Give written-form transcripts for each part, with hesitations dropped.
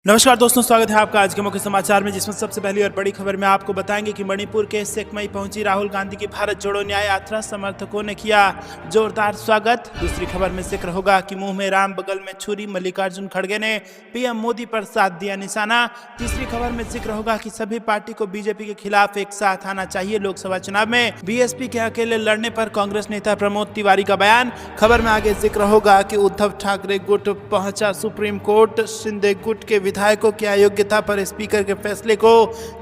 नमस्कार दोस्तों, स्वागत है आपका आज के मुख्य समाचार में, जिसमें सबसे पहली और बड़ी खबर में आपको बताएंगे कि मणिपुर के सेकमई पहुंची राहुल गांधी की भारत जोड़ो न्याय यात्रा, समर्थकों ने किया जोरदार स्वागत। दूसरी खबर में जिक्र होगा कि मुंह में राम बगल में छुरी, मल्लिकार्जुन खड़गे ने पीएम मोदी पर साध दिया निशाना। तीसरी खबर में जिक्र होगा कि सभी पार्टी को बीजेपी के खिलाफ एक साथ आना चाहिए लोकसभा चुनाव में। बीएसपी के अकेले लड़ने पर कांग्रेस नेता प्रमोद तिवारी का बयान। खबर में आगे जिक्र होगा कि उद्धव ठाकरे गुट पहुंचा सुप्रीम कोर्ट, शिंदे गुट के विधायकों की अयोग्यता पर स्पीकर के फैसले को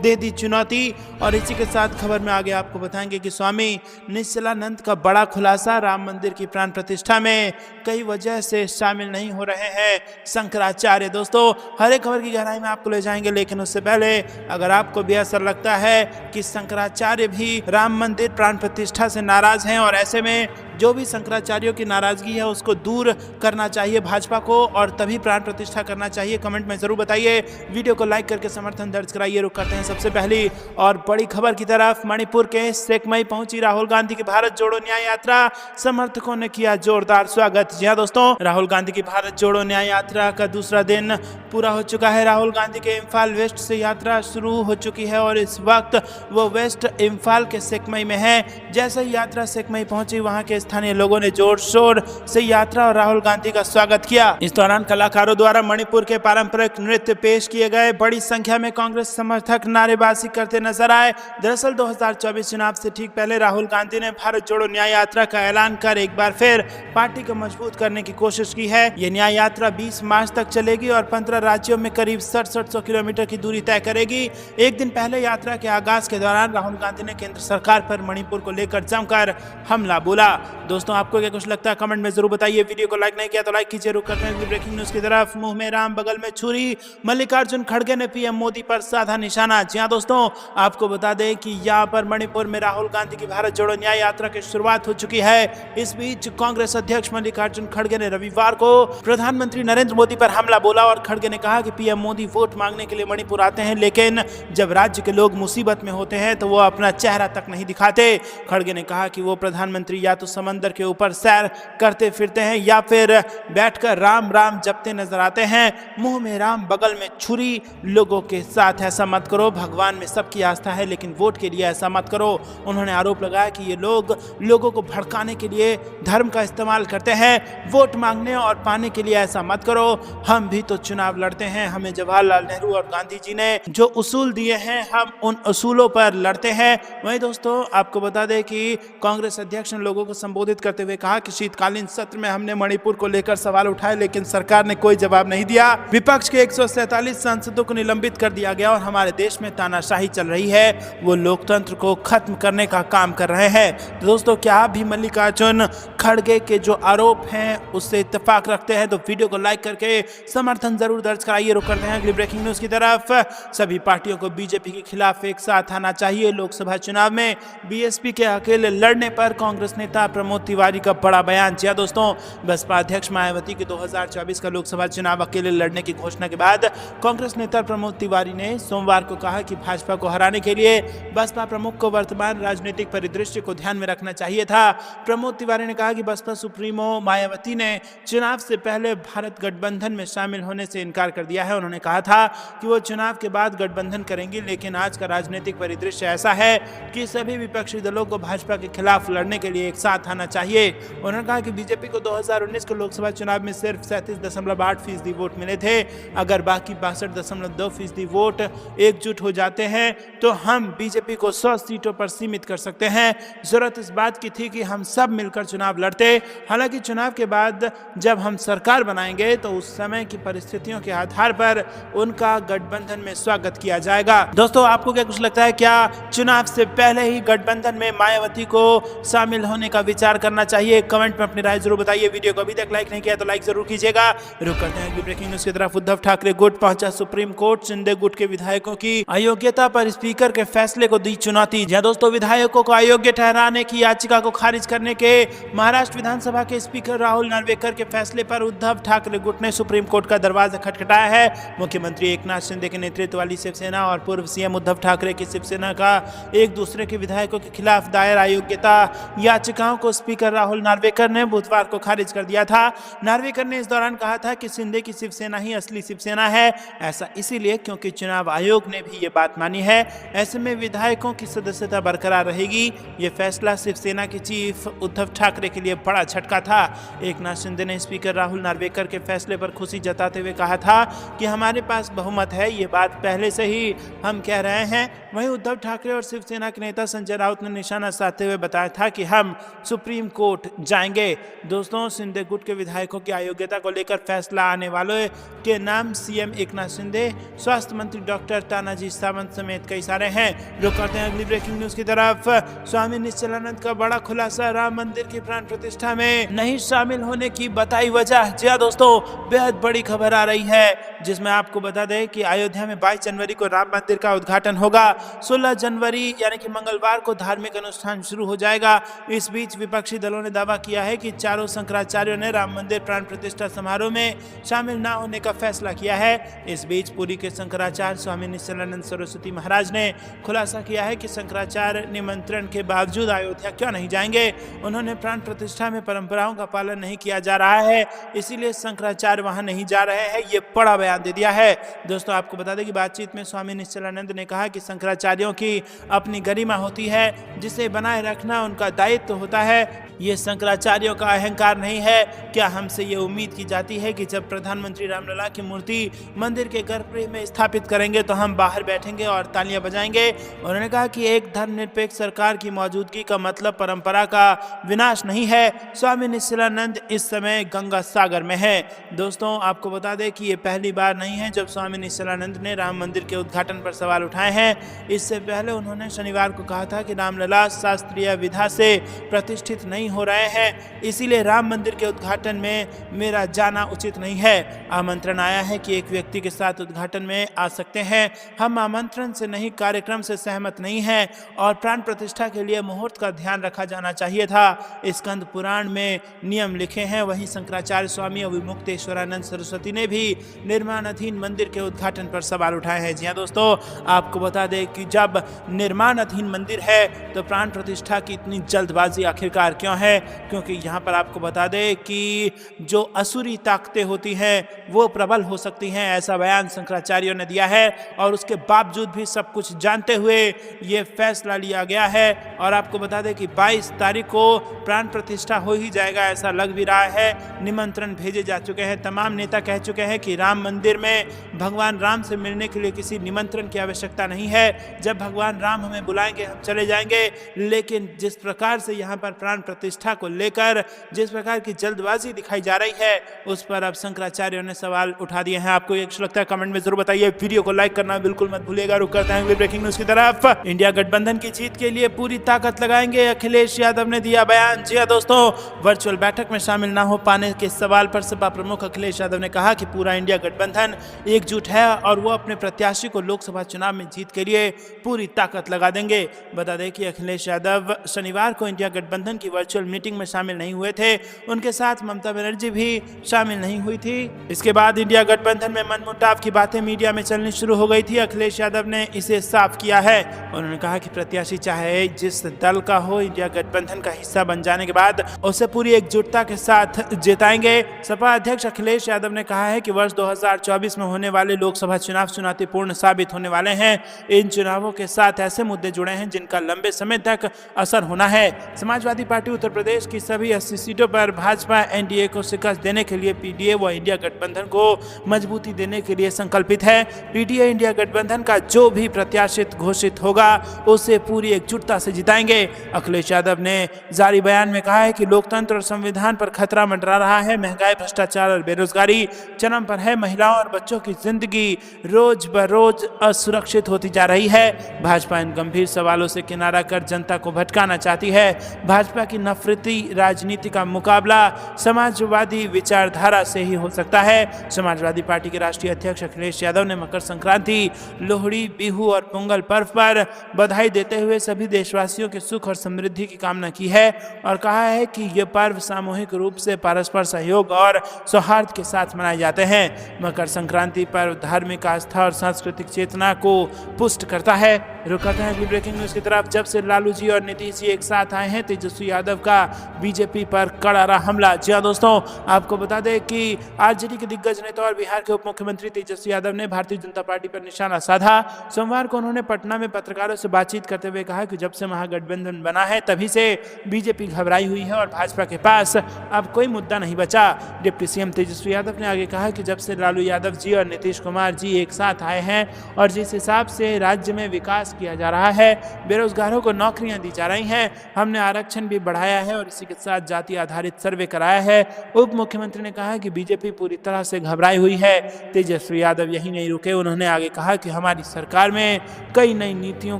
दे दी चुनौती। और इसी के साथ खबर में आगे आपको बताएंगे कि स्वामी निश्चलानंद का बड़ा खुलासा, राम मंदिर की प्राण प्रतिष्ठा में कई वजह से शामिल नहीं हो रहे हैं शंकराचार्य। दोस्तों, हर एक खबर की गहराई में आपको ले जाएंगे, लेकिन उससे पहले अगर आपको भी ऐसा लगता है कि शंकराचार्य भी राम मंदिर प्राण प्रतिष्ठा से नाराज हैं और ऐसे में जो भी शंकराचार्यों की नाराजगी है उसको दूर करना चाहिए भाजपा को और तभी प्राण प्रतिष्ठा करना चाहिए, कमेंट में जरूर बताइए। वीडियो को लाइक करके समर्थन दर्ज कराइए। रुक करते हैं सबसे पहली और बड़ी खबर की तरफ। मणिपुर के सेकमई पहुंची राहुल गांधी की भारत जोड़ो न्याय यात्रा, समर्थकों ने किया जोरदार स्वागत। जी हां दोस्तों, राहुल गांधी की भारत जोड़ो न्याय यात्रा का दूसरा दिन पूरा हो चुका है। राहुल गांधी के इम्फाल वेस्ट से यात्रा शुरू हो चुकी है और इस वक्त वो वेस्ट इम्फाल के सेकमई में है। जैसे ही यात्रा सेकमई पहुंची, वहां के स्थानीय लोगों ने जोर शोर से यात्रा और राहुल गांधी का स्वागत किया। इस दौरान कलाकारों द्वारा मणिपुर के पारंपरिक नृत्य पेश किए गए। बड़ी संख्या में कांग्रेस समर्थक नारेबाजी करते नजर आए। दरअसल 2024 चुनाव से ठीक पहले राहुल गांधी ने भारत जोड़ो न्याय यात्रा का ऐलान कर एक बार फिर पार्टी को मजबूत करने की कोशिश की है। ये न्याय यात्रा 20 मार्च तक चलेगी और 15 राज्यों में करीब 6700 किलोमीटर की दूरी तय करेगी। एक दिन पहले यात्रा के आगाज के दौरान राहुल गांधी ने केंद्र सरकार पर मणिपुर को लेकर जमकर हमला बोला। दोस्तों, आपको क्या कुछ लगता है कमेंट में जरूर बताइए। वीडियो को लाइक नहीं किया तो लाइक कीजिए। रुक करते हैं ब्रेकिंग न्यूज की तरफ। मुंह में राम बगल में छुरी, मल्लिकार्जुन खड़गे ने पीएम मोदी पर साधा निशाना। जी हां दोस्तों, आपको बता दें कि यहां पर मणिपुर में राहुल गांधी की भारत जोड़ो न्याय यात्रा की शुरुआत हो चुकी है। इस बीच कांग्रेस अध्यक्ष मल्लिकार्जुन खड़गे ने रविवार को प्रधानमंत्री नरेंद्र मोदी पर हमला बोला और खड़गे ने कहा कि पीएम मोदी वोट मांगने के लिए मणिपुर आते हैं, लेकिन जब राज्य के लोग मुसीबत में होते हैं तो वो अपना चेहरा तक नहीं दिखाते। खड़गे ने कहा कि वो प्रधानमंत्री या तो समंदर के ऊपर सैर करते फिरते हैं या फिर बैठकर राम राम जपते नजर आते हैं। मुंह में राम बगल में छुरी, लोगों के साथ ऐसा मत करो। भगवान में सबकी आस्था है, लेकिन वोट के लिए ऐसा मत करो। उन्होंने आरोप लगाया कि ये लोग लोगों को भड़काने के लिए धर्म का इस्तेमाल करते हैं। वोट मांगने और पाने के लिए ऐसा मत करो। हम भी तो चुनाव लड़ते हैं, हमें जवाहरलाल नेहरू और गांधी जी ने जो उसूल दिए हैं, हम उन उसूलों पर लड़ते हैं। वहीं दोस्तों, आपको बता दें कि कांग्रेस अध्यक्ष ने लोगों को संबोधित करते हुए कहा कि शीतकालीन सत्र में हमने मणिपुर को लेकर सवाल उठाए, लेकिन सरकार ने कोई जवाब नहीं दिया। विपक्ष के 147 सांसदों को निलंबित कर दिया गया और हमारे देश में तानाशाही चल रही है। वो लोकतंत्र को खत्म करने का काम कर रहे हैं। तो दोस्तों, क्या आप भी मल्लिकार्जुन खड़गे के जो आरोप हैं उससे इत्तेफाक रखते हैं तो वीडियो को लाइक करके समर्थन जरूर दर्ज कराइए। रुक करते हैं अगली ब्रेकिंग न्यूज की तरफ। सभी पार्टियों को बीजेपी के खिलाफ एक साथ आना चाहिए लोकसभा चुनाव में। बीएसपी के अकेले लड़ने पर कांग्रेस नेता प्रमोद तिवारी का बड़ा बयान। जी हां दोस्तों, बसपा अध्यक्ष मायावती के 2024 का लोकसभा चुनाव अकेले लड़ने की घोषणा के बाद कांग्रेस नेता प्रमोद तिवारी ने सोमवार को कहा कि भाजपा को हराने के लिए बसपा प्रमुख को वर्तमान राजनीतिक परिदृश्य को ध्यान में रखना चाहिए था। प्रमोद तिवारी ने कहा कि बसपा सुप्रीमो मायावती ने चुनाव से पहले भारत गठबंधन में शामिल होने से इनकार कर दिया है। उन्होंने कहा था कि वो चुनाव के बाद गठबंधन करेंगे, लेकिन आज का राजनीतिक परिदृश्य ऐसा है कि सभी विपक्षी दलों को भाजपा के खिलाफ लड़ने के लिए एक साथ आना चाहिए। उन्होंने कहा कि बीजेपी को 2019 के लोकसभा चुनाव में सिर्फ 37.8% वोट मिले थे। अगर बाकी 62.2% वोट एकजुट हो जाते हैं तो हम बीजेपी को 100 सीटों पर सीमित कर सकते हैं। जरूरत इस बात की थी कि हम सब मिलकर चुनाव लड़ते। हालांकि चुनाव के बाद जब हम सरकार बनाएंगे तो उस समय की परिस्थितियों के आधार पर उनका गठबंधन में स्वागत किया जाएगा। दोस्तों, आपको क्या कुछ लगता है, क्या चुनाव से पहले ही गठबंधन में मायावती को शामिल होने का विचार करना चाहिए? कमेंट में अपनी राय जरूर बताइए। वीडियो को अभी तक लाइक नहीं किया तो लाइक जरूर कीजिएगा। रुक करते हैं ब्रेकिंग न्यूज की तरफ। उद्धव ठाकरे गुट पहुंचा सुप्रीम कोर्ट, शिंदे गुट के विधायकों की अयोग्यता पर स्पीकर के फैसले को दी चुनौती। जहां दोस्तों, विधायकों को अयोग्य ठहराने की याचिका को खारिज करने के महाराष्ट्र विधानसभा के स्पीकर डॉक्टर राहुल नार्वेकर के फैसले पर उद्धव ठाकरे गुट ने सुप्रीम कोर्ट का दरवाजा खटखटाया है। मुख्यमंत्री एकनाथ शिंदे के नेतृत्व वाली शिवसेना और पूर्व सीएम उद्धव ठाकरे की शिवसेना का एक दूसरे के विधायकों के खिलाफ दायर अयोग्यता याचिकाओं को स्पीकर राहुल नार्वेकर ने बुधवार को खारिज कर दिया था। नार्वेकर ने इस दौरान कहा था कि शिंदे की शिवसेना ही असली शिवसेना है। ऐसा इसीलिए क्योंकि चुनाव आयोग ने भी ये बात मानी है। ऐसे में विधायकों की सदस्यता बरकरार रहेगी। ये फैसला शिवसेना के चीफ उद्धव ठाकरे के लिए बड़ा झटका था। एकनाथ शिंदे ने स्पीकर राहुल नार्वेकर के फैसले पर खुशी जताते हुए कहा था कि हमारे पास बहुमत है, ये बात पहले से ही हम कह रहे हैं। वहीं उद्धव ठाकरे और शिवसेना के नेता संजय राउत ने निशाना साधते हुए बताया था कि हम सुप्रीम कोर्ट जाएंगे। दोस्तों, शिंदे गुट के विधायकों की अयोग्यता को लेकर फैसला आने वालों के नाम सीएम एकनाथ शिंदे, स्वास्थ्य मंत्री डॉक्टर तानाजी सावंत समेत कई सारे हैं। रुक करते हैं अगली ब्रेकिंग न्यूज की तरफ। स्वामी निश्चलानंद का बड़ा खुलासा, राम मंदिर की प्राण प्रतिष्ठा में नहीं शामिल होने की बताई वजह। जी हाँ दोस्तों, बेहद बड़ी खबर आ रही है जिसमें आपको बता दें कि अयोध्या में 22 जनवरी को राम मंदिर का उद्घाटन होगा। 16 जनवरी यानी कि मंगलवार को धार्मिक अनुष्ठान शुरू हो जाएगा। इस बीच विपक्षी दलों ने दावा किया है कि चारों शंकराचार्यों ने राम मंदिर प्राण प्रतिष्ठा समारोह में शामिल न होने का फैसला किया है। इस बीच पुरी के शंकराचार्य स्वामी निश्चलानंद सरस्वती महाराज ने खुलासा किया है कि शंकराचार्य निमंत्रण के बावजूद अयोध्या क्यों नहीं जाएंगे। उन्होंने प्राण प्रतिष्ठा में परंपराओं का पालन नहीं किया जा रहा है, इसीलिए शंकराचार्य वहां नहीं जा रहे हैं। ये बड़ा बयान दे दिया है। दोस्तों, आपको बता दें कि बातचीत में स्वामी निश्चलानंद ने कहा कि शंकराचार्यों की अपनी गरिमा होती है, जिसे बनाए रखना उनका दायित्व होता है। ये शंकराचार्यों का अहंकार नहीं है। क्या हमसे ये उम्मीद की जाती है कि जब प्रधानमंत्री रामलला की मूर्ति मंदिर के गर्भगृह में स्थापित करेंगे तो हम बाहर बैठेंगे और तालियां बजाएंगे। उन्होंने कहा कि एक धर्मनिरपेक्ष सरकार की मौजूदगी का मतलब परंपरा का विनाश नहीं है। स्वामी निश्चलानंद इस समय गंगा सागर में है। दोस्तों, आपको बता दें कि ये पहली बार नहीं है जब स्वामी निश्चलानंद ने राम मंदिर के उद्घाटन पर सवाल उठाए हैं। इससे पहले उन्होंने शनिवार को कहा था कि रामलला शास्त्रीय विधा से प्रतिष्ठित नहीं हो रहे हैं, इसीलिए राम मंदिर के उद्घाटन में मेरा जाना उचित नहीं है। आमंत्रण आया है कि एक व्यक्ति के साथ उद्घाटन में आ सकते हैं। हम आमंत्रण से नहीं, कार्यक्रम से सहमत नहीं हैं और प्राण प्रतिष्ठा के लिए मुहूर्त का ध्यान रखा जाना चाहिए था। स्कंद पुराण में नियम लिखे हैं। वहीं शंकराचार्य स्वामी अविमुक्तेश्वरानंद सरस्वती ने भी निर्माणाधीन मंदिर के उद्घाटन पर सवाल उठाए हैं। जी हाँ दोस्तों, आपको बता दें कि जब निर्माणाधीन मंदिर है तो प्राण प्रतिष्ठा की इतनी जल्दबाजी आखिरकार क्यों है? क्योंकि यहाँ पर आपको बता दें कि जो असुरी ताकतें होती हैं वो प्रबल हो सकती हैं, ऐसा बयान शंकराचार्यों ने दिया है। और उसके बावजूद भी सब कुछ जानते हुए ये फैसला लिया गया है। और आपको बता दें कि 22 तारीख को प्राण प्रतिष्ठा हो ही जाएगा, ऐसा लग भी रहा है। निमंत्रण भेजे जा चुके हैं। तमाम नेता कह चुके हैं कि राम मंदिर में भगवान राम से मिलने के लिए किसी निमंत्रण की आवश्यकता नहीं है। जब भगवान राम हमें बुलाएंगे हम चले जाएंगे। लेकिन जिस प्रकार से यहाँ पर प्राण प्रतिष्ठा को लेकर जिस प्रकार की जल्दबाजी दिखाई जा रही है, उस पर अब शंकराचार्यों ने सवाल उठा दिए हैं। आपको एक लगता है कमेंट में जरूर बताइए। वीडियो को लाइक करना बिल्कुल मत भूलिएगा। रुक करते हैं ब्रेकिंग न्यूज की तरफ। इंडिया गठबंधन की जीत के लिए पूरी ताकत लगाएंगे, अखिलेश यादव ने दिया बयान। जी हां दोस्तों, वर्चुअल बैठक में शामिल न हो पाने के सवाल पर सपा प्रमुख अखिलेश यादव ने कहा कि पूरा इंडिया गठबंधन एकजुट है और वो अपने प्रत्याशी को लोकसभा चुनाव में जीत के लिए पूरी ताकत लगा देंगे। बता दें कि अखिलेश यादव शनिवार को इंडिया गठबंधन की वर्चुअल मीटिंग में शामिल नहीं हुए थे। उनके साथ ममता बनर्जी भी शामिल नहीं हुई थी। इसके बाद इंडिया गठबंधन में मनमुटाव की बातें मीडिया में चलनी शुरू हो गई थी। अखिलेश यादव ने इसे साफ किया है। उन्होंने कहा कि प्रत्याशी चाहे जिस दल का हो, इंडिया गठबंधन का हिस्सा बन जाने के बाद उसे पूरी एकजुटता के साथ जिताएंगे। सपा अध्यक्ष अखिलेश यादव ने कहा है कि वर्ष 2024 में होने वाले लोकसभा चुनाव चुनौतीपूर्ण साबित होने वाले हैं। इन चुनावों के साथ ऐसे मुद्दे जुड़े हैं जिनका लंबे समय तक असर होना है। समाजवादी पार्टी उत्तर प्रदेश की सभी 80 सीटों पर भाजपा एनडीए को शिकस्त देने के लिए पीडीए व इंडिया गठबंधन को मजबूती देने के लिए संकल्पित है। पीडीए इंडिया गठबंधन का जो भी प्रत्याशित घोषित होगा उसे पूरी एकजुटता से जिताएंगे। अखिलेश यादव ने जारी बयान में कहा है कि लोकतंत्र और संविधान पर खतरा मंडरा रहा है। महंगाई, भ्रष्टाचार और बेरोजगारी चरम पर है। महिलाओं और बच्चों की जिंदगी रोज बरोज असुरक्षित होती जा रही है। भाजपा इन गंभीर सवालों से किनारा कर जनता को भटकाना चाहती है। भाजपा की नफरती राजनीति का मुकाबला समाजवादी विचारधारा से ही हो सकता है। समाजवादी पार्टी के राष्ट्रीय अध्यक्ष अखिलेश यादव ने मकर संक्रांति, लोहड़ी, बिहू और पोंगल पर्व पर बधाई देते हुए सभी देशवासियों के सुख और समृद्धि की कामना की है और कहा है कि ये पर्व सामूहिक रूप से परस्पर सहयोग और सौहार्द के साथ मनाए जाते हैं। मकर संक्रांति पर्व धार्मिक आस्था और सांस्कृतिक चेतना को पुष्ट करता है। रुक करते हैं अगली ब्रेकिंग न्यूज की तरफ। जब से लालू जी और नीतीश जी एक साथ आए हैं, तेजस्वी यादव का बीजेपी पर करारा हमला। जी हाँ दोस्तों, आपको बता दें कि आरजेडी के दिग्गज नेता और बिहार के उप मुख्यमंत्री तेजस्वी यादव ने भारतीय जनता पार्टी पर निशाना साधा। सोमवार को उन्होंने पटना में पत्रकारों से बातचीत करते हुए कहा कि जब से महागठबंधन बना है तभी से बीजेपी घबराई हुई है और भाजपा के पास अब कोई मुद्दा नहीं बचा। डिप्टी सीएम तेजस्वी यादव ने आगे कहा कि जब से लालू यादव जी और नीतीश कुमार जी एक साथ आए हैं और जिस हिसाब से राज्य में विकास किया जा रहा है, बेरोजगारों को नौकरियां दी जा रही हैं, हमने आरक्षण भी बढ़ाया है और इसी के साथ जाति आधारित सर्वे कराया है। उप मुख्यमंत्री ने कहा कि बीजेपी पूरी तरह से घबराई हुई है। तेजस्वी यादव यही नहीं रुके, उन्होंने आगे कहा कि हमारी सरकार में कई नई नीतियों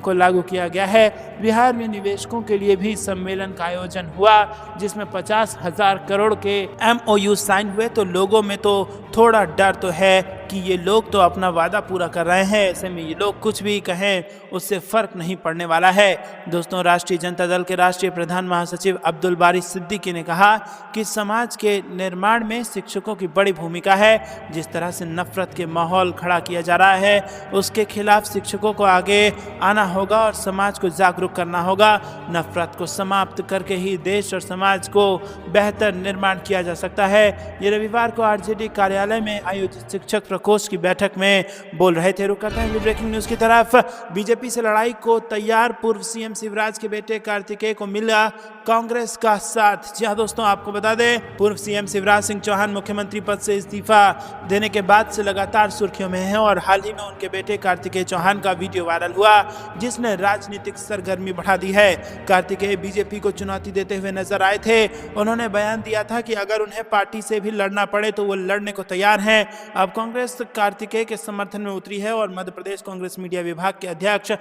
को लागू किया गया है। बिहार में निवेशकों के लिए भी सम्मेलन का आयोजन हुआ जिसमें 50,000 करोड़ के MOU साइन हुए। तो लोगों में तो थोड़ा डर तो है कि ये लोग तो अपना वादा पूरा कर रहे हैं, ऐसे में ये लोग कुछ भी कहें उससे फर्क नहीं पड़ने वाला है। दोस्तों, राष्ट्रीय जनता दल के राष्ट्रीय प्रधान महासचिव अब्दुल बारी सिद्दीकी ने कहा कि समाज के निर्माण में शिक्षकों की बड़ी भूमिका है। जिस तरह से नफरत के माहौल खड़ा किया जा रहा है उसके खिलाफ शिक्षकों को आगे आना होगा और समाज को जागरूक करना होगा। नफरत को समाप्त करके ही देश और समाज को बेहतर निर्माण किया जा सकता है। ये रविवार को आरजेडी कार्यालय में आयोजित शिक्षक प्रकोष्ठ की बैठक में बोल रहे थे। रुक करते हैं ब्रेकिंग न्यूज की तरफ। बीजेपी से लड़ाई को तैयार पूर्व सीएम शिवराज के बेटे कार्तिकेय को मिला कांग्रेस का साथ। जी हाँ दोस्तों, आपको बता दें पूर्व सीएम शिवराज सिंह चौहान मुख्यमंत्री पद से इस्तीफा देने के बाद से लगातार सुर्खियों में हैं और हाल ही में उनके बेटे कार्तिकेय चौहान का वीडियो वायरल हुआ जिसने राजनीतिक सरगर्मी बढ़ा दी है। कार्तिकेय बीजेपी को चुनौती देते हुए नजर आए थे। उन्होंने बयान दिया था कि अगर उन्हें पार्टी से भी लड़ना पड़े तो वो लड़ने को तैयार हैं। अब कांग्रेस कार्तिकेय के समर्थन में उतरी है और मध्य प्रदेश कांग्रेस मीडिया विभाग के अध्यक्ष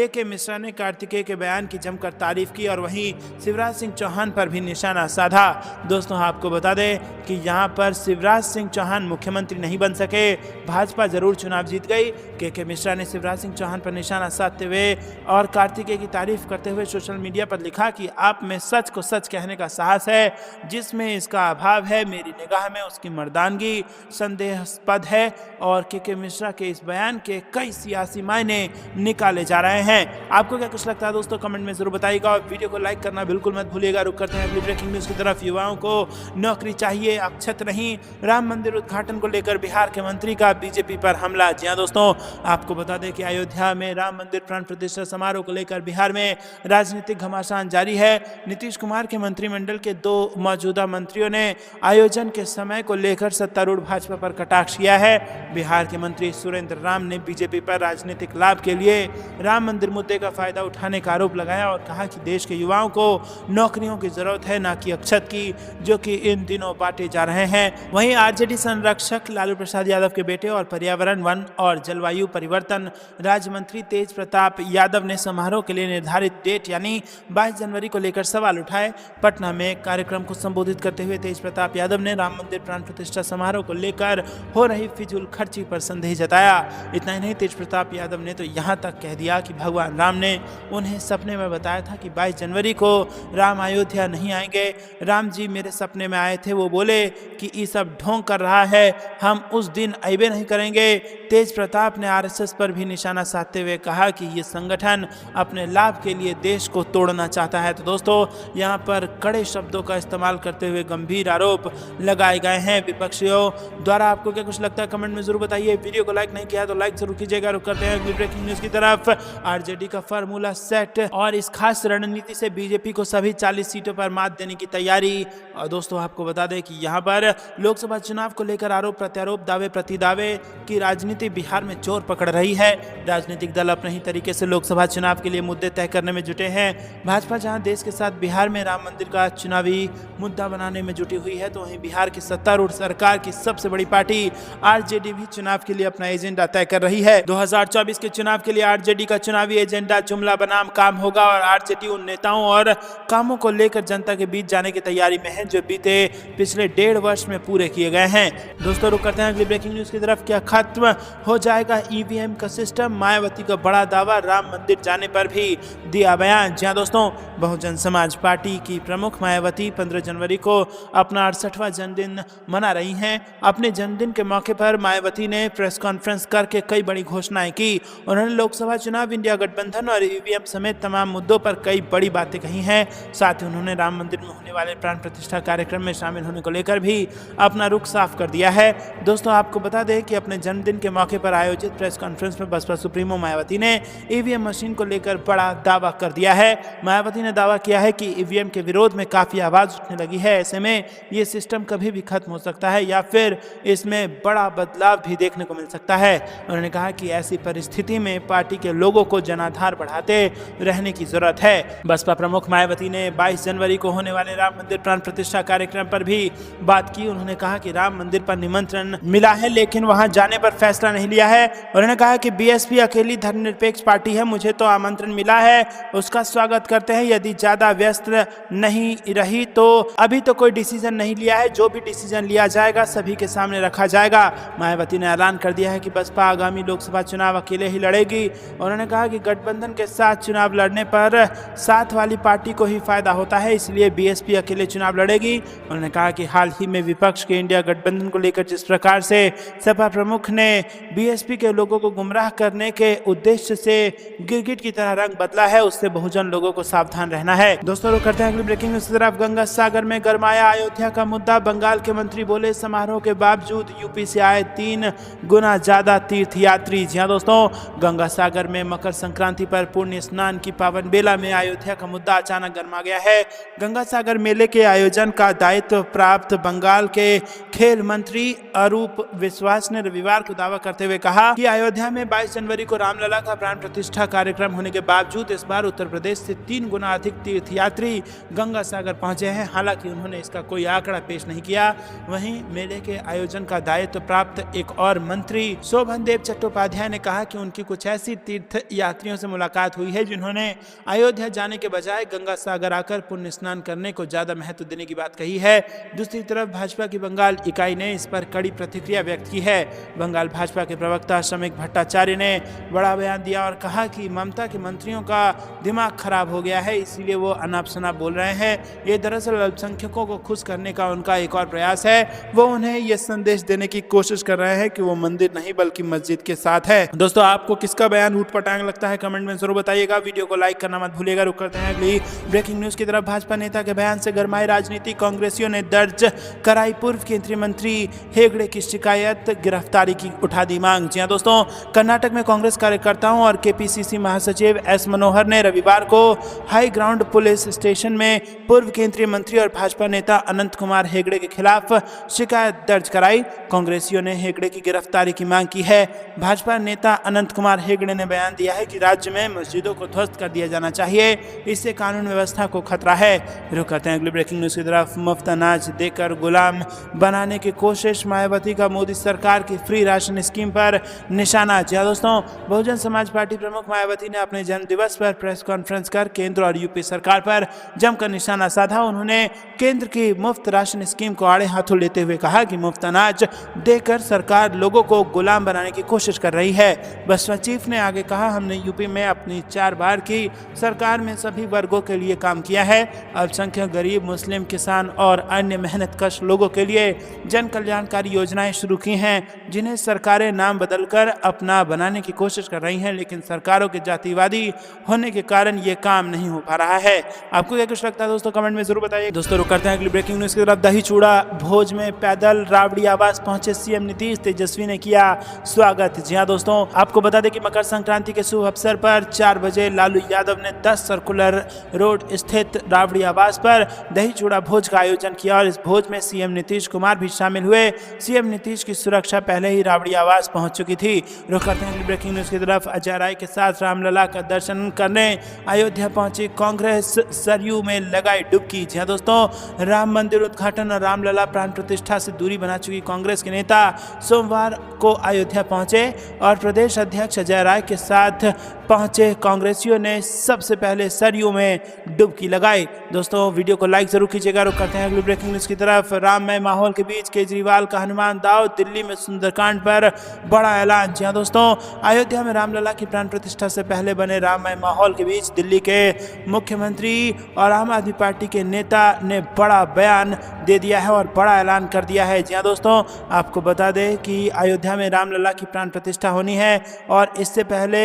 के मिश्रा ने कार्तिकेय के बयान की जमकर तारीफ की और वहीं शिवराज सिंह चौहान पर भी निशाना साधा। दोस्तों, आपको बता दें कि यहां पर शिवराज सिंह चौहान मुख्यमंत्री नहीं बन सके, भाजपा जरूर चुनाव जीत गई। के मिश्रा ने शिवराज सिंह चौहान पर निशाना साधते हुए और कार्तिकेय की तारीफ करते हुए सोशल मीडिया पर लिखा कि आप में सच को सच कहने का साहस है, जिसमें इसका अभाव है मेरी निगाह में उसकी मर्दानगी संदेहास्पद है। और के मिश्रा के इस बयान के कई सियासी मायने निकाले जा रहे हैं। आपको क्या कुछ लगता है दोस्तों, कमेंट में जरूर बताइएगा और वीडियो को लाइक करना बिल्कुल मत भूलिएगा। रुक करते हैं अगली ब्रेकिंग न्यूज की तरफ। युवाओं को नौकरी चाहिए, अक्षत नहीं। राम मंदिर उद्घाटन को लेकर बिहार के मंत्री का बीजेपी पर हमला। जी हाँ दोस्तों, आपको बता दें कि अयोध्या में राम मंदिर प्राण प्रतिष्ठा समारोह को लेकर बिहार में राजनीतिक घमासान जारी है। नीतीश कुमार के मंत्रिमंडल के 2 मौजूदा मंत्रियों ने आयोजन के समय को लेकर सत्तारूढ़ भाजपा पर कटाक्ष किया है। बिहार के मंत्री सुरेंद्र राम ने बीजेपी पर राजनीतिक लाभ के लिए राम मंदिर मुद्दे का फायदा उठाने का आरोप लगाया और कहा कि देश के युवाओं को नौकरियों की जरूरत है, ना कि अक्षत की, जो कि इन दिनों बांटे जा रहे हैं। वहीं आरजेडी संरक्षक लालू प्रसाद यादव के बेटे और पर्यावरण, वन और जलवायु परिवर्तन राज्य मंत्री तेज प्रताप यादव ने समारोह के लिए निर्धारित डेट यानी 22 जनवरी को लेकर सवाल उठाए। पटना में एक कार्यक्रम को संबोधित करते हुए तेज प्रताप यादव ने राम मंदिर प्राण प्रतिष्ठा समारोह को लेकर हो रही फिजूल खर्ची पर संदेह जताया। इतना ही नहीं, तेज प्रताप यादव ने तो यहाँ तक कह दिया कि भगवान राम ने उन्हें सपने में बताया था कि 22 जनवरी को राम अयोध्या नहीं आएंगे। राम जी मेरे सपने में आए थे, वो बोले कि ये सब ढोंग कर रहा है, हम उस दिन अइबे नहीं करेंगे। तेज प्रताप ने आरएसएस पर भी निशाना साधते हुए कहा कि ये संगठन अपने लाभ के लिए देश को तोड़ना चाहता है। तो दोस्तों, यहाँ पर कड़े शब्दों का इस्तेमाल करते हुए गंभीर आरोप लगाए गए हैं विपक्षियों द्वारा। आपको क्या कुछ लगता है कमेंट में जरूर बताइए। वीडियो को लाइक नहीं किया तो लाइक जरूर कीजिएगा। रुक करते हैं ब्रेकिंग न्यूज की तरफ। आरजेडी का फार्मूला सेट और इस खास रणनीति से बीजेपी को सभी 40 सीटों पर मात देने की तैयारी। और दोस्तों, आपको बता दें कि यहाँ पर लोकसभा चुनाव को लेकर आरोप प्रत्यारोप, दावे प्रतिदावे की राजनीति बिहार में जोर पकड़ रही है। राजनीतिक दल अपने ही तरीके से लोकसभा चुनाव के लिए मुद्दे तय करने में जुटे हैं। भाजपा जहां देश के साथ बिहार में राम मंदिर का चुनावी मुद्दा बनाने में जुटी हुई है, तो वहीं बिहार की सत्तारूढ़ सरकार की सबसे बड़ी पार्टी आरजेडी भी चुनाव के लिए अपना एजेंडा तय कर रही है। 2024 के चुनाव के लिए आरजेडी का चुनावी एजेंडा जुमला बनाम काम होगा और आरजेडी उन नेताओं और कामों को लेकर जनता के बीच जाने की तैयारी में है जो पिछले 1.5 वर्ष में पूरे किए गए हैं। दोस्तों रुक करते हैं अगली ब्रेकिंग न्यूज की तरफ। क्या खत्म हो जाएगा ईवीएम का सिस्टम? मायावती का बड़ा दावा, राम मंदिर जाने पर भी दिया बयान। जी दोस्तों, बहुजन समाज पार्टी की प्रमुख मायावती 15 जनवरी को अपना 68वां जन्मदिन मना रही हैं। अपने जन्मदिन के मौके पर मायावती ने प्रेस कॉन्फ्रेंस करके कई बड़ी घोषणाएं की। उन्होंने लोकसभा चुनाव, इंडिया गठबंधन और ईवीएम समेत तमाम मुद्दों पर कई बड़ी बातें कही हैं। साथ ही उन्होंने राम मंदिर में होने वाले प्राण प्रतिष्ठा कार्यक्रम में शामिल होने को लेकर भी अपना रुख साफ कर दिया है। दोस्तों आपको बता दें कि अपने जन्मदिन के मौके पर आयोजित प्रेस कॉन्फ्रेंस में बसपा सुप्रीमो मायावती ने ईवीएम मशीन को लेकर बड़ा दावा कर दिया है। मायावती ने दावा किया है कि ईवीएम के विरोध में काफी आवाज उठने लगी है। ऐसे में ये सिस्टम कभी भी खत्म हो सकता है या फिर इसमें बड़ा बदलाव भी देखने को मिल सकता है। उन्होंने कहा कि ऐसी परिस्थिति में पार्टी के लोगों को जनाधार बढ़ाते रहने की जरूरत है। बसपा प्रमुख मायावती ने 22 जनवरी को होने वाले राम मंदिर प्राण प्रतिष्ठा कार्यक्रम पर भी बात की। उन्होंने कहा कि राम मंदिर पर निमंत्रण मिला है लेकिन वहां जाने पर फैसला नहीं लिया है। उन्होंने कहा कि बीएसपी अकेली धर्मनिरपेक्ष पार्टी है, मुझे तो आमंत्रण मिला है, उसका स्वागत करते हैं। यदि ज्यादा व्यस्त नहीं रही तो अभी तो कोई डिसीजन नहीं लिया है, जो भी डिसीजन लिया जाएगा सभी के सामने रखा जाएगा। मायावती ने ऐलान कर दिया है कि बसपा आगामी लोकसभा चुनाव अकेले ही लड़ेगी। उन्होंने कहा कि गठबंधन के साथ चुनाव लड़ने पर साथ वाली पार्टी को ही फायदा होता है, इसलिए बीएसपी अकेले चुनाव लड़ेगी। उन्होंने कहा कि हाल ही में विपक्ष के इंडिया गठबंधन को लेकर जिस प्रकार से सपा प्रमुख ने बीएसपी के लोगों को गुमराह करने के उद्देश्य से गिरगिट की तरह रंग बदला है, उससे बहुजन लोगों को सावधान रहना है। दोस्तों रुक करते हैं अगली ब्रेकिंग न्यूज की तरफ। गंगा सागर में गरमाया अयोध्या का मुद्दा। बंगाल के मंत्री बोले समारोह के बावजूद यूपी से आए 3 गुना ज्यादा तीर्थयात्री। जी हाँ दोस्तों, गंगा सागर में मकर संक्रांति पर पुण्य स्नान की पावन बेला में अयोध्या का मुद्दा अचानक गर्मा गया है। गंगा सागर मेले के आयोजन का दायित्व प्राप्त बंगाल के खेल मंत्री अरूप विश्वास ने रविवार को दावा करते हुए कहा कि अयोध्या में 22 जनवरी को रामलला का प्राण प्रतिष्ठा कार्यक्रम होने के बावजूद इस बार उत्तर प्रदेश से 3 गुना अधिक तीर्थयात्री गंगा सागर पहुंचे हैं। हालांकि उन्होंने इसका कोई आंकड़ा पेश नहीं किया। वहीं मेले के आयोजन का दायित्व प्राप्त एक और मंत्री शोभन देव चट्टोपाध्याय ने कहा कि उनकी कुछ ऐसी तीर्थ यात्रियों से मुलाकात हुई है जिन्होंने अयोध्या जाने के बजाय गंगा सागर आकर पुण्य स्नान करने को ज्यादा महत्व देने की बात कही है। दूसरी तरफ भाजपा की बंगाल इकाई ने इस पर कड़ी प्रतिक्रिया व्यक्त की है। बंगाल भाजपा के प्रवक्ता श्रमिक भट्टाचार्य ने बड़ा बयान दिया और कहा कि ममता के मंत्रियों का दिमाग खराब हो गया है, इसीलिए वो अनाप शनाप बोल रहे हैं। ये दरअसल अल्पसंख्यकों को खुश करने का उनका एक और प्रयास है। वो उन्हें ये संदेश देने की कोशिश कर रहे हैं कि वो मंदिर नहीं बल्कि मस्जिद के साथ है। दोस्तों आपको किसका बयान ऊटपटांग लगता है कमेंट में जरूर बताइएगा। वीडियो को लाइक करना मत भूलिएगा। रुक करते हैं अगली ब्रेकिंग न्यूज की तरफ। भाजपा नेता के बयान से गरमाई राजनीति। कांग्रेसियों ने दर्ज कराई पूर्व केंद्रीय मंत्री हेगड़े की शिकायत, गिरफ्तारी की उठा दी मांग। जी हां दोस्तों, कर्नाटक में कांग्रेस कार्यकर्ताओं और केपीसीसी महासचिव एस मनोहर ने रविवार को हाई ग्राउंड पुलिस स्टेशन में पूर्व केंद्रीय मंत्री और भाजपा नेता अनंत कुमार हेगड़े के खिलाफ शिकायत दर्ज कराई। कांग्रेसियों ने हेगड़े की गिरफ्तारी की मांग की है। भाजपा नेता अनंत कुमार हेगड़े ने बयान दिया है कि राज्य में मस्जिदों को ध्वस्त कर दिया जाना चाहिए, इससे कानून व्यवस्था को खतरा है। रुक करते हैं अगली ब्रेकिंग न्यूज की तरफ। मुफ्त अनाज देकर गुलाम बनाने की कोशिश। मायावती का मोदी सरकार की फ्री राशन स्कीम पर निशाना। जी दोस्तों, बहुजन समाज पार्टी प्रमुख मायावती ने अपने जन्म दिवस पर प्रेस कॉन्फ्रेंस कर केंद्र और यूपी सरकार पर जमकर निशाना साधा। उन्होंने केंद्र की मुफ्त राशन स्कीम को आड़े हाथों लेते हुए कहा कि मुफ्त अनाज देकर सरकार लोगों को गुलाम बनाने की कोशिश कर रही है। बसपा चीफ ने आगे कहा, हमने यूपी में अपनी 4 बार की सरकार में सभी वर्गों के लिए काम किया है। अल्पसंख्यक, गरीब, मुस्लिम, किसान और अन्य मेहनतकश लोगों के लिए जन कल्याणकारी योजनाएं शुरू की हैं, जिन्हें सरकारें नाम बदलकर अपना बनाने की कोशिश कर रही हैं, लेकिन सरकारों के जातिवादी होने के कारण ये काम नहीं हो पा रहा है। आपको क्या कुछ लगता है दोस्तों कमेंट में जरूर बताइए। दोस्तों रुक करते हैं अगली ब्रेकिंग न्यूज की तरफ। दही चूड़ा भोज में पैदल राबड़ी आवास पहुंचे सीएम नीतीश, तेजस्वी ने किया स्वागत। जी हाँ दोस्तों, आपको बता दें कि मकर संक्रांति के शुभ अवसर पर 4 बजे लालू यादव ने 10 सर्कुलर रोड स्थित राबड़ी आवास पर दही चूड़ा भोज का आयोजन किया और इस भोज में सीएम नीतीश कुमार भी शामिल हुए। सीएम नीतीश की सुरक्षा पहले ही राबड़ी आवास पहुंच चुकी थी। रुक करते हैं ब्रेकिंग न्यूज की तरफ। अजय राय के साथ रामलला का दर्शन करने अयोध्या पहुंची कांग्रेस, सरयू में लगाई डुबकी। जी हाँ दोस्तों, राम मंदिर उद्घाटन और रामलला प्राण प्रतिष्ठा से दूरी बना चुकी कांग्रेस के नेता सोमवार को अयोध्या पहुंचे और प्रदेश अध्यक्ष अजय राय के साथ पहुंचे कांग्रेसियों ने सबसे पहले सरयू में डुबकी डुबकी लगाए। दोस्तों वीडियो को लाइक जरूर कीजिएगा। रुक करते हैं अगली ब्रेकिंग न्यूज की तरफ। राममय माहौल के बीच केजरीवाल का हनुमान दाव, दिल्ली में सुंदरकांड पर बड़ा ऐलान। जी हां दोस्तों, अयोध्या में रामलला की प्राण प्रतिष्ठा से पहले बने राममय माहौल के बीच दिल्ली के मुख्यमंत्री और आम आदमी पार्टी के नेता ने बड़ा बयान दे दिया है और बड़ा ऐलान कर दिया है। जी हां दोस्तों, आपको बता दें कि अयोध्या में रामलला की प्राण प्रतिष्ठा होनी है और इससे पहले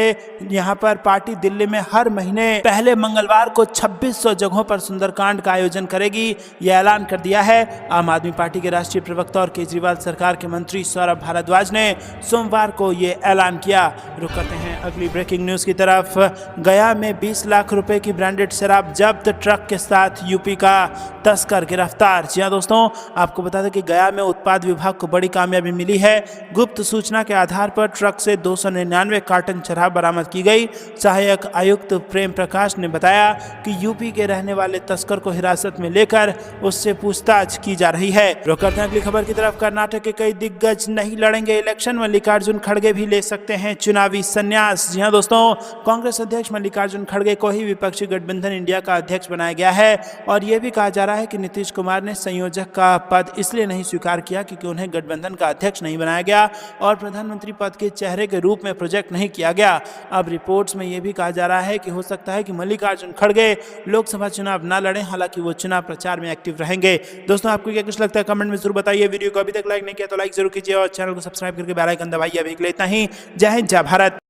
यहां पर पार्टी दिल्ली में हर महीने पहले मंगलवार को 2600 जगहों पर सुंदरकांड का आयोजन करेगी, यह ऐलान कर दिया है। आम आदमी पार्टी के राष्ट्रीय प्रवक्ता और केजरीवाल सरकार के मंत्री सौरभ भारद्वाज ने सोमवार को यह ऐलान किया। रुक करते हैं अगली ब्रेकिंग न्यूज की तरफ। गया में 20 लाख रुपए की ब्रांडेड शराब जब्त, ट्रक के साथ यूपी का तस्कर गिरफ्तार। जी हां दोस्तों, आपको बता दें कि गया में उत्पाद विभाग को बड़ी कामयाबी मिली है। गुप्त सूचना के आधार पर ट्रक से 299 कार्टन शराब बरामद की गई। सहायक आयुक्त प्रेम प्रकाश ने बताया कि यूपी के रहने वाले तस्कर को हिरासत में लेकर उससे पूछताछ की जा रही है। रुक करते हैं अगली खबर की तरफ। कर्नाटक के कई दिग्गज नहीं लड़ेंगे इलेक्शन, मल्लिकार्जुन खड़गे भी ले सकते हैं चुनावी संन्यास। जी हां दोस्तों, कांग्रेस अध्यक्ष मल्लिकार्जुन खड़गे को ही विपक्षी गठबंधन इंडिया का अध्यक्ष बनाया गया है और यह भी कहा जा रहा है कि नीतीश कुमार ने संयोजक का पद इसलिए नहीं स्वीकार किया क्योंकि उन्हें गठबंधन का अध्यक्ष नहीं बनाया गया और प्रधानमंत्री पद के चेहरे के रूप में प्रोजेक्ट नहीं किया गया। अब रिपोर्ट्स में यह भी कहा जा रहा है कि हो सकता है कि मल्लिकार्जुन खड़गे लोकसभा चुनाव न लड़ें, हालांकि वो चुनाव प्रचार में एक्टिव रहेंगे। दोस्तों आपको क्या कुछ लगता है कमेंट में जरूर बताइए। वीडियो को अभी तक लाइक नहीं किया तो लाइक जरूर कीजिए और चैनल को सब्सक्राइब करके बेल आइकन दबाइए। अभी के लिए इतना ही। जय हिंद, जय भारत।